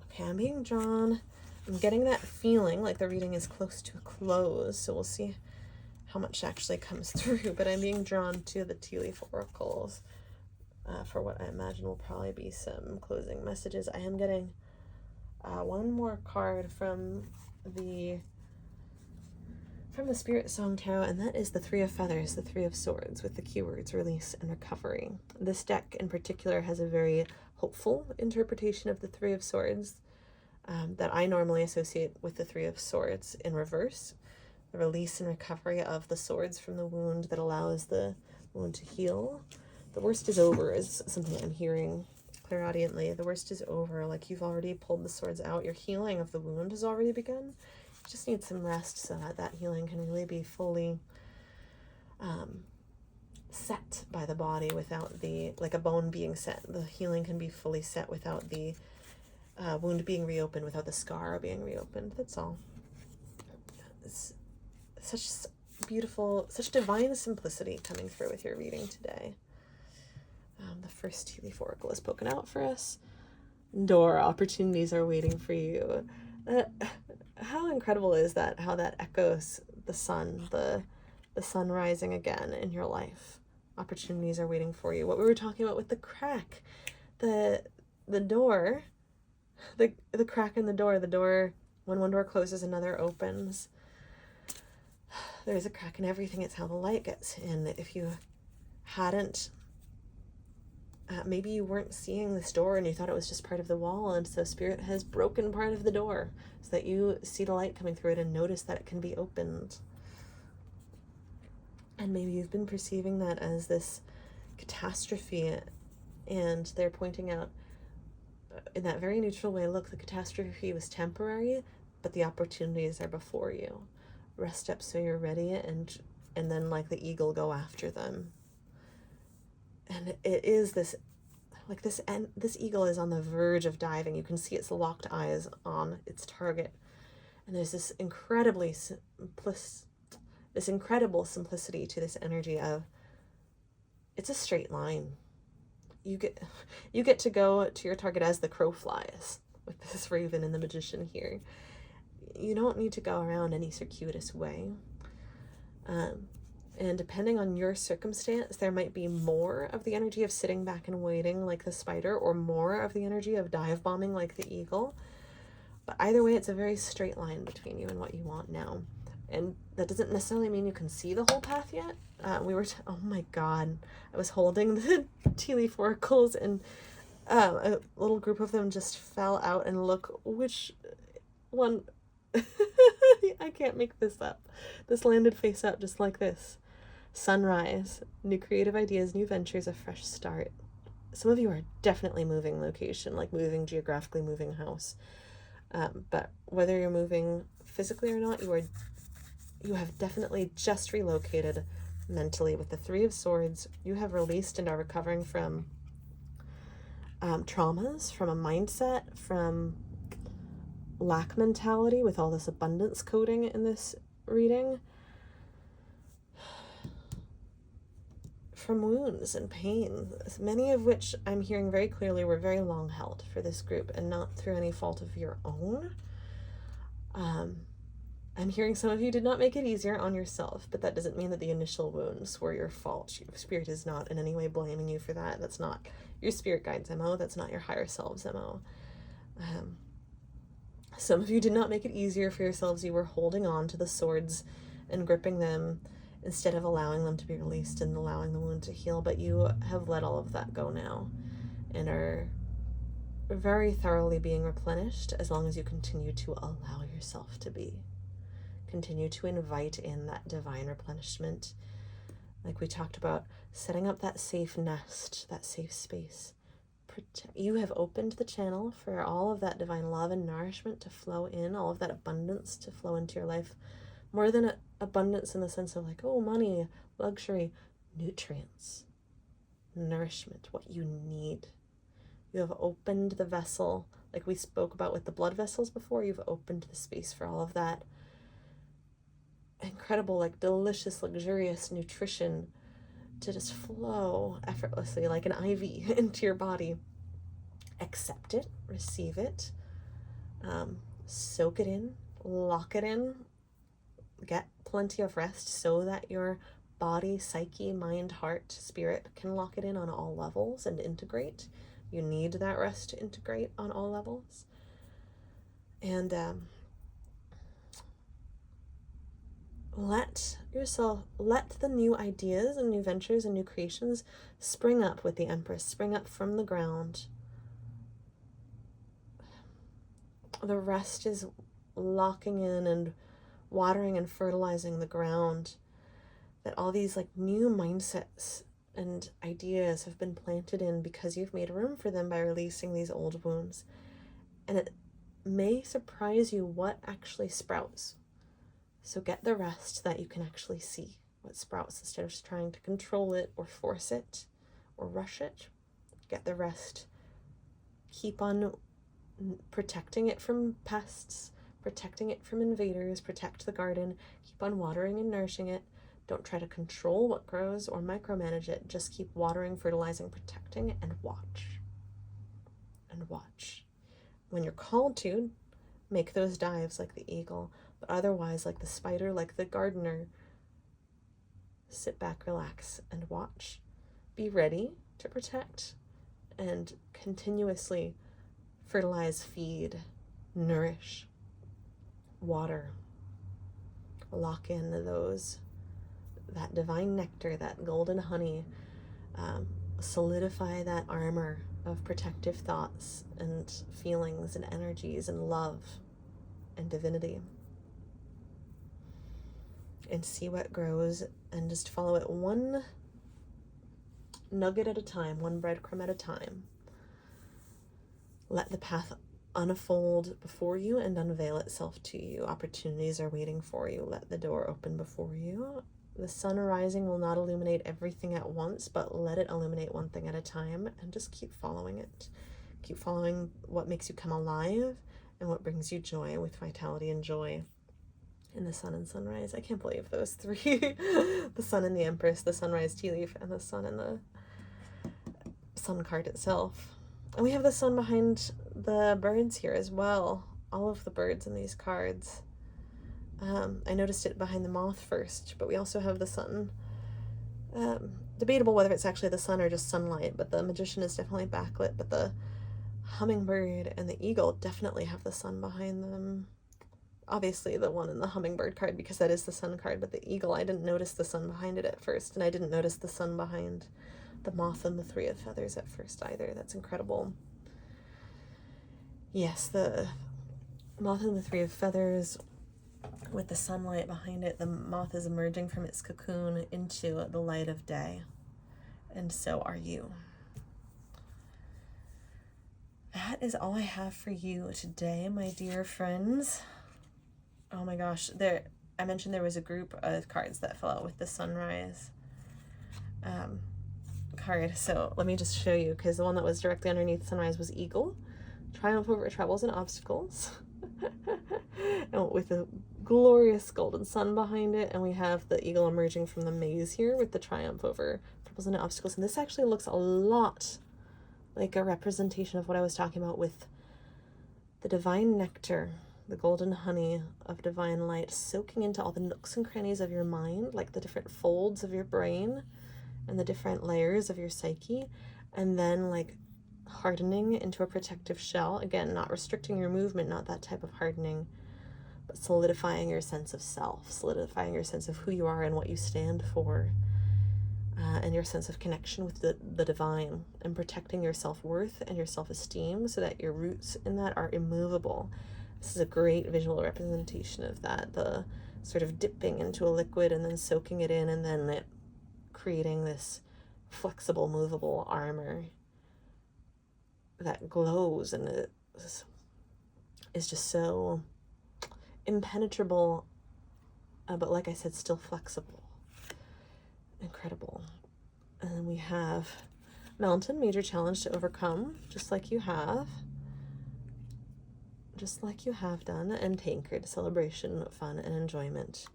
Okay, I'm being drawn. I'm getting that feeling like the reading is close to a close, so we'll see how much actually comes through, but I'm being drawn to the tea leaf oracles for what I imagine will probably be some closing messages. I am getting one more card from the Spirit Song Tarot, and that is the Three of Feathers, the Three of Swords, with the keywords release and recovery. This deck in particular has a very hopeful interpretation of the Three of Swords that I normally associate with the Three of Swords in reverse. The release and recovery of the swords from the wound that allows the wound to heal. The worst is over is something I'm hearing clairaudiently. The worst is over, like you've already pulled the swords out. Your healing of the wound has already begun. You just need some rest so that that healing can really be fully set by the body without the, like a bone being set. The healing can be fully set without the wound being reopened, without the scar being reopened. That's all. It's such beautiful, such divine simplicity coming through with your reading today. The first tea leaf oracle is poking out for us. Door, opportunities are waiting for you. How incredible is that? How that echoes the sun, the sun rising again in your life. Opportunities are waiting for you. What we were talking about with the crack, the door, the crack in the door, when one door closes, another opens. There's a crack in everything. It's how the light gets in. If you hadn't, maybe you weren't seeing this door and you thought it was just part of the wall, and so Spirit has broken part of the door so that you see the light coming through it and notice that it can be opened. And maybe you've been perceiving that as this catastrophe, and they're pointing out in that very neutral way, look, the catastrophe was temporary, but the opportunities are before you. Rest up so you're ready, and then like the eagle, go after them. And it is this, like this, and this eagle is on the verge of diving. You can see its locked eyes on its target. And there's this incredible simplicity to this energy of, it's a straight line. You get to go to your target as the crow flies with this raven and the magician here. You don't need to go around any circuitous way. And depending on your circumstance, there might be more of the energy of sitting back and waiting like the spider, or more of the energy of dive bombing like the eagle. But either way, it's a very straight line between you and what you want now. And that doesn't necessarily mean you can see the whole path yet. Oh my God, I was holding the tea leaf oracles, and a little group of them just fell out, and look which one. I can't make this up. This landed face up just like this. Sunrise, new creative ideas, new ventures, a fresh start. Some of you are definitely moving location, like moving geographically, moving house. But whether you're moving physically or not, you have definitely just relocated mentally. With the Three of Swords, you have released and are recovering from traumas, from a mindset, from lack mentality with all this abundance coding in this reading, from wounds and pain, many of which I'm hearing very clearly were very long held for this group and not through any fault of your own. I'm hearing some of you did not make it easier on yourself, but that doesn't mean that the initial wounds were your fault. Your spirit is not in any way blaming you for that. That's not your spirit guide's MO. That's not your higher self's MO. Some of you did not make it easier for yourselves. You were holding on to the swords and gripping them instead of allowing them to be released and allowing the wound to heal, but you have let all of that go now and are very thoroughly being replenished as long as you continue to allow yourself to be. Continue to invite in that divine replenishment. Like we talked about, setting up that safe nest, that safe space. You have opened the channel for all of that divine love and nourishment to flow in, all of that abundance to flow into your life. More than abundance in the sense of like, oh, money, luxury, nutrients, nourishment, what you need. You have opened the vessel, like we spoke about with the blood vessels before. You've opened the space for all of that incredible, like delicious, luxurious nutrition to just flow effortlessly like an IV into your body. Accept it, receive it, soak it in, lock it in, get plenty of rest so that your body, psyche, mind, heart, spirit can lock it in on all levels and integrate. You need that rest to integrate on all levels. And let the new ideas and new ventures and new creations spring up with the Empress, spring up from the ground. The rest is locking in and watering and fertilizing the ground, that all these like new mindsets and ideas have been planted in because you've made room for them by releasing these old wounds. And it may surprise you what actually sprouts. So get the rest that you can actually see what sprouts instead of just trying to control it or force it or rush it. Get the rest. Keep on protecting it from pests, protecting it from invaders, protect the garden, keep on watering and nourishing it. Don't try to control what grows or micromanage it. Just keep watering, fertilizing, protecting, and watch. And watch. When you're called to, make those dives like the eagle, but otherwise, like the spider, like the gardener, sit back, relax, and watch. Be ready to protect and continuously fertilize, feed, nourish, water. Lock in that divine nectar, that golden honey. Solidify that armor of protective thoughts and feelings and energies and love and divinity. And see what grows and just follow it one nugget at a time, one breadcrumb at a time. Let the path unfold before you and unveil itself to you. Opportunities are waiting for you. Let the door open before you. The sun rising will not illuminate everything at once, but let it illuminate one thing at a time and just keep following it. Keep following what makes you come alive and what brings you joy with vitality and joy. In the sun and sunrise. I can't believe those three. The sun and the Empress, the sunrise tea leaf, and the sun and the sun card itself. And we have the sun behind the birds here as well. All of the birds in these cards. I noticed it behind the moth first, but we also have the sun. Debatable whether it's actually the sun or just sunlight, but the magician is definitely backlit, but the hummingbird and the eagle definitely have the sun behind them. Obviously the one in the hummingbird card, because that is the sun card, but the eagle, I didn't notice the sun behind it at first, and I didn't notice the sun behind the moth and the three of feathers at first either. That's incredible. Yes, the moth and the three of feathers with the sunlight behind it. The moth is emerging from its cocoon into the light of day, and so are you. That is all I have for you today, my dear friends. Oh my gosh, I mentioned there was a group of cards that fell out with the sunrise. card. So let me just show you, because the one that was directly underneath sunrise was eagle, triumph over troubles and obstacles, and with a glorious golden sun behind it. And we have the eagle emerging from the maze here with the triumph over troubles and obstacles. And this actually looks a lot like a representation of what I was talking about with the divine nectar, the golden honey of divine light, soaking into all the nooks and crannies of your mind, like the different folds of your brain and the different layers of your psyche, and then like hardening into a protective shell. Again, not restricting your movement, not that type of hardening, but solidifying your sense of self, solidifying your sense of who you are and what you stand for, and your sense of connection with the divine, and protecting your self-worth and your self-esteem so that your roots in that are immovable. This is a great visual representation of that, the sort of dipping into a liquid and then soaking it in, and then it creating this flexible, movable armor that glows and is just so impenetrable, but like I said, still flexible. Incredible. And then we have mountain, major challenge to overcome, just like you have done, and tankard, celebration, fun, and enjoyment.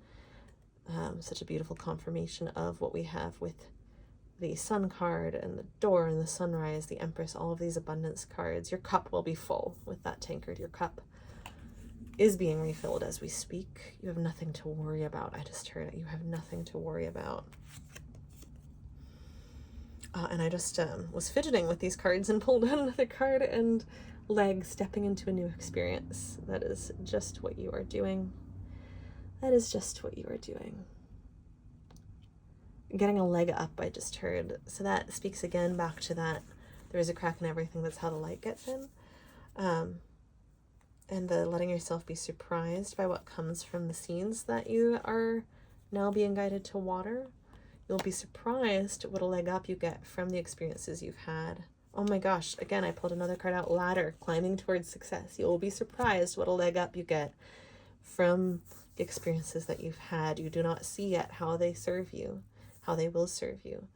Such a beautiful confirmation of what we have with the sun card and the door and the sunrise, the empress, all of these abundance cards. Your cup will be full with that tankard. Your cup is being refilled as we speak. You have nothing to worry about. I just heard it. You have nothing to worry about. And I just was fidgeting with these cards and pulled out another card, and leg, stepping into a new experience. That is just what you are doing. That is just what you are doing. Getting a leg up, I just heard. So that speaks again back to that. There is a crack in everything. That's how the light gets in. And the letting yourself be surprised by what comes from the scenes that you are now being guided to water. You'll be surprised what a leg up you get from the experiences you've had. Oh my gosh, again, I pulled another card out, ladder, climbing towards success. You'll be surprised what a leg up you get from the experiences that you've had. You do not see yet how they serve you, how they will serve you,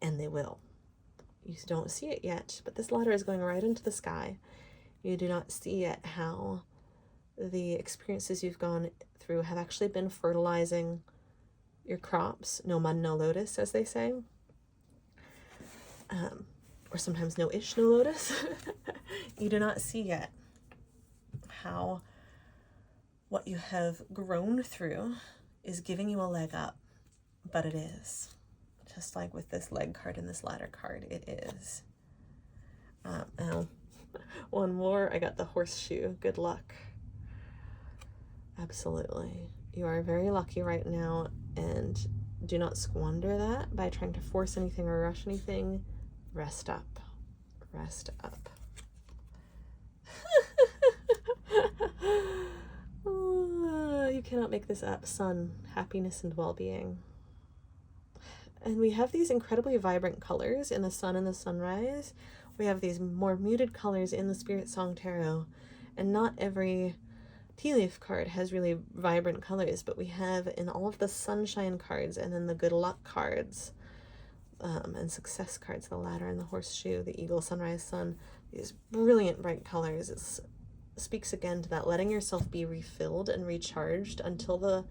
and they will. You don't see it yet, but this ladder is going right into the sky. You do not see yet how the experiences you've gone through have actually been fertilizing your crops. No mud, no lotus, as they say. Or sometimes no ish, no lotus. You do not see yet how what you have grown through is giving you a leg up, but it is. Just like with this leg card and this ladder card, it is. Now, one more, I got the horseshoe. Good luck. Absolutely. You are very lucky right now, and do not squander that by trying to force anything or rush anything. Rest up. Rest up. You cannot make this up. Sun, happiness, and well-being. And we have these incredibly vibrant colors in the sun and the sunrise. We have these more muted colors in the Spirit Song Tarot. And not every tea leaf card has really vibrant colors, but we have in all of the sunshine cards and then the good luck cards and success cards, the ladder and the horseshoe, the eagle, sunrise, sun, these brilliant bright colors. It speaks again to that letting yourself be refilled and recharged until the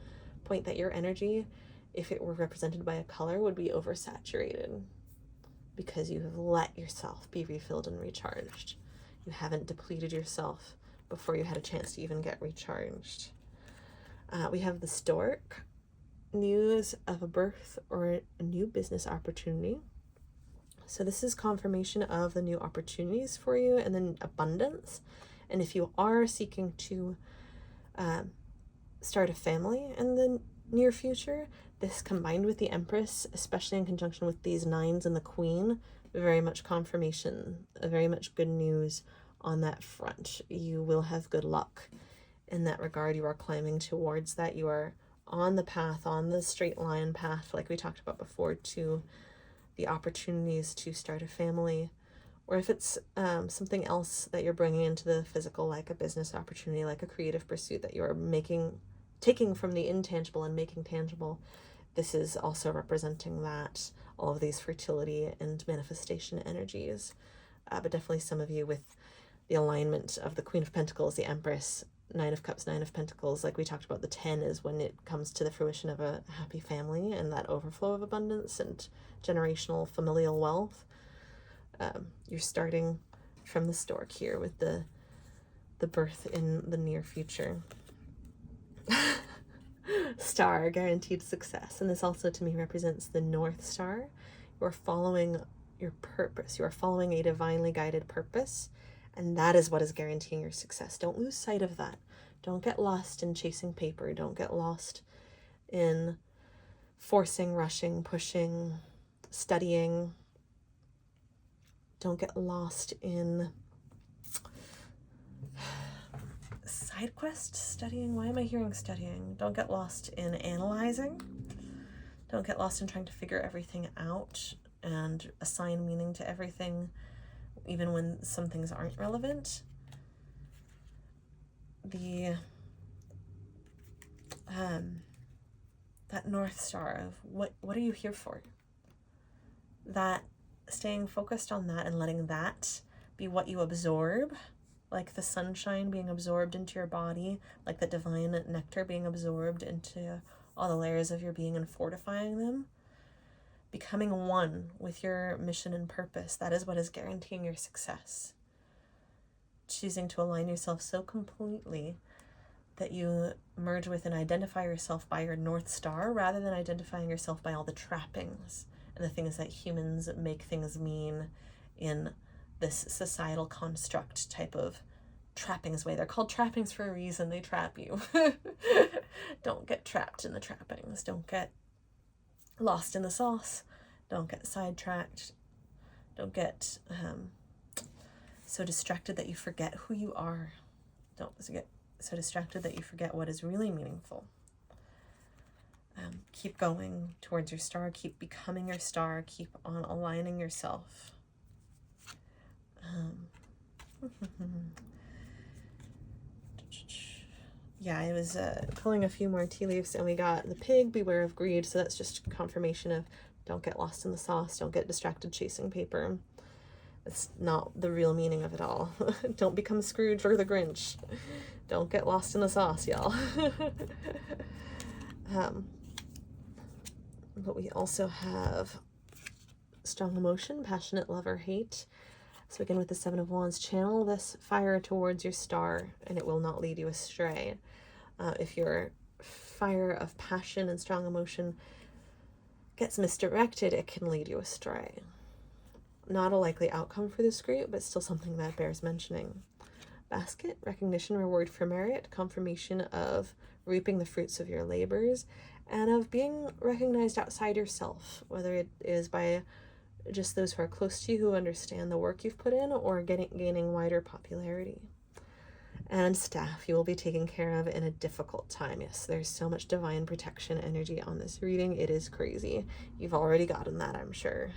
point that your energy, if it were represented by a color, would be oversaturated because you have let yourself be refilled and recharged. You haven't depleted yourself before you had a chance to even get recharged. We have the stork, news of a birth or a new business opportunity. So this is confirmation of the new opportunities for you and then abundance. And if you are seeking to start a family in the near future, this combined with the Empress, especially in conjunction with these nines and the Queen, very much confirmation, very much good news on that front. You will have good luck in that regard. You are climbing towards that. You are on the path, on the straight line path, like we talked about before, to the opportunities to start a family. Or if it's something else that you're bringing into the physical, like a business opportunity, like a creative pursuit that you're taking from the intangible and making tangible, this is also representing that, all of these fertility and manifestation energies. But definitely some of you with the alignment of the Queen of Pentacles, the Empress, Nine of Cups, Nine of Pentacles, like we talked about, the 10 is when it comes to the fruition of a happy family and that overflow of abundance and generational familial wealth. You're starting from the stork here with the birth in the near future. Star, guaranteed success. And this also to me represents the North Star. You are following your purpose. You are following a divinely guided purpose. And that is what is guaranteeing your success. Don't lose sight of that. Don't get lost in chasing paper. Don't get lost in forcing, rushing, pushing, studying. Don't get lost in side quest studying. Why am I hearing studying? Don't get lost in analyzing. Don't get lost in trying to figure everything out and assign meaning to everything, even when some things aren't relevant. That North Star of what are you here for? That staying focused on that and letting that be what you absorb, like the sunshine being absorbed into your body, like the divine nectar being absorbed into all the layers of your being and fortifying them. Becoming one with your mission and purpose, that is what is guaranteeing your success. Choosing to align yourself so completely that you merge with and identify yourself by your North Star rather than identifying yourself by all the trappings and the things that humans make things mean in this societal construct type of trappings way. They're called trappings for a reason. They trap you. Don't get trapped in the trappings. Don't get lost in the sauce. Don't get sidetracked. Don't get so distracted that you forget who you are. Don't get so distracted that you forget what is really meaningful. Keep going towards your star. Keep becoming your star. Keep on aligning yourself. Yeah, I was pulling a few more tea leaves, and we got the pig, beware of greed. So that's just confirmation of don't get lost in the sauce. Don't get distracted chasing paper. It's not the real meaning of it all. Don't become Scrooge or the Grinch. Don't get lost in the sauce, y'all. But we also have strong emotion, passionate love or hate. So again, with the Seven of Wands, channel this fire towards your star and it will not lead you astray. If your fire of passion and strong emotion gets misdirected, it can lead you astray. Not a likely outcome for this group, but still something that bears mentioning. Basket, recognition, reward for merit, confirmation of reaping the fruits of your labors, and of being recognized outside yourself, whether it is by just those who are close to you who understand the work you've put in, or gaining wider popularity. And staff, you will be taken care of in a difficult time. Yes, there's so much divine protection energy on this reading. It is crazy. You've already gotten that, I'm sure.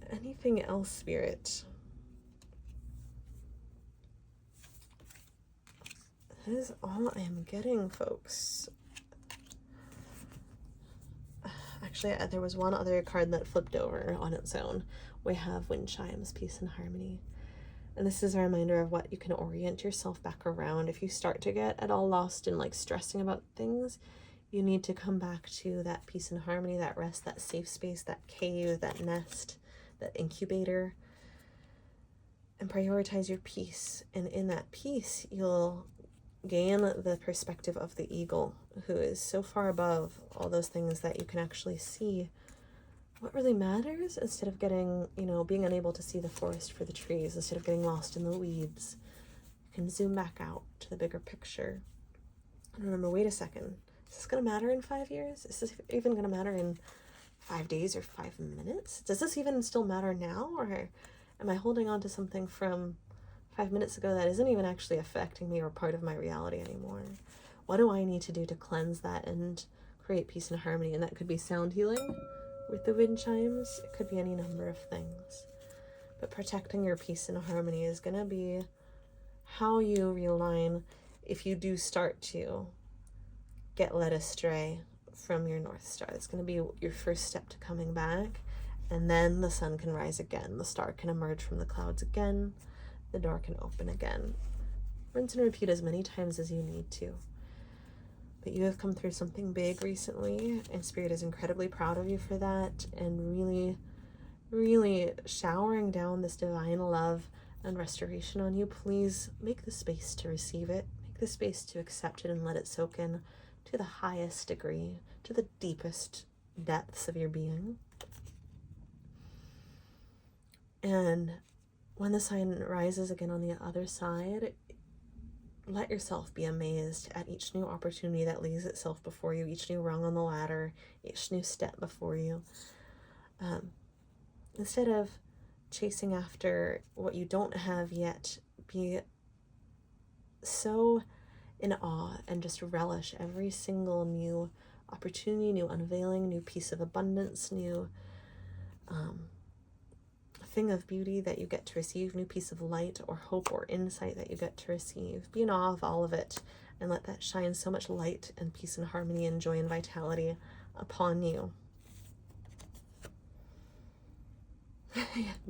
Anything else, Spirit? That is all I am getting, folks. Actually, there was one other card that flipped over on its own. We have wind chimes, peace and harmony. And this is a reminder of what you can orient yourself back around. If you start to get at all lost in like stressing about things, you need to come back to that peace and harmony, that rest, that safe space, that cave, that nest, that incubator, and prioritize your peace. And in that peace, you'll gain the perspective of the eagle, who is so far above all those things that you can actually see what really matters, instead of getting, being unable to see the forest for the trees, instead of getting lost in the weeds. You can zoom back out to the bigger picture and remember, wait a second, is this going to matter in 5 years? Is this even going to matter in 5 days or 5 minutes? Does this even still matter now? Or am I holding on to something from 5 minutes ago that isn't even actually affecting me or part of my reality anymore? What do I need to do to cleanse that and create peace and harmony? And that could be sound healing with the wind chimes. It could be any number of things. But protecting your peace and harmony is going to be how you realign if you do start to get led astray from your North Star. It's going to be your first step to coming back. And then the sun can rise again. The star can emerge from the clouds again. The door can open again. Rinse and repeat as many times as you need to. But you have come through something big recently, and Spirit is incredibly proud of you for that, and really, really showering down this divine love and restoration on you. Please make the space to receive it. Make the space to accept it and let it soak in to the highest degree, to the deepest depths of your being. And when the sun rises again on the other side, let yourself be amazed at each new opportunity that lays itself before you, each new rung on the ladder, each new step before you. Instead of chasing after what you don't have yet, be so in awe and just relish every single new opportunity, new unveiling, new piece of abundance, new thing of beauty that you get to receive, new piece of light or hope or insight that you get to receive. Be in awe of all of it and let that shine so much light and peace and harmony and joy and vitality upon you.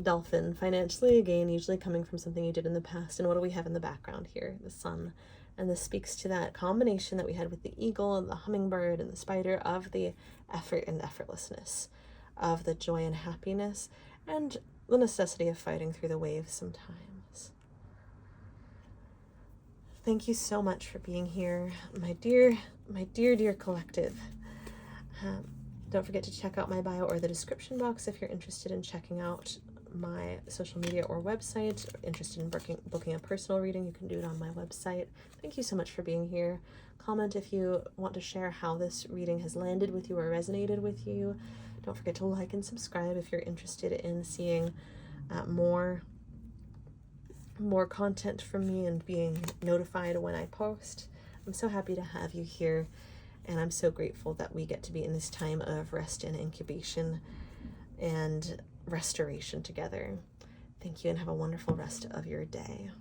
Dolphin, financially gain usually coming from something you did in the past. And what do we have in the background here? The sun. And this speaks to that combination that we had with the eagle and the hummingbird and the spider of the effort and effortlessness, of the joy and happiness, and the necessity of fighting through the waves sometimes. Thank you so much for being here, my dear collective. Don't forget to check out my bio or the description box if you're interested in checking out my social media or website. Interested in booking a personal reading, you can do it on my website. Thank you so much for being here. Comment if you want to share how this reading has landed with you or resonated with you. Don't forget to like and subscribe if you're interested in seeing more content from me and being notified when I post. I'm so happy to have you here, and I'm so grateful that we get to be in this time of rest and incubation and restoration together. Thank you, and have a wonderful rest of your day.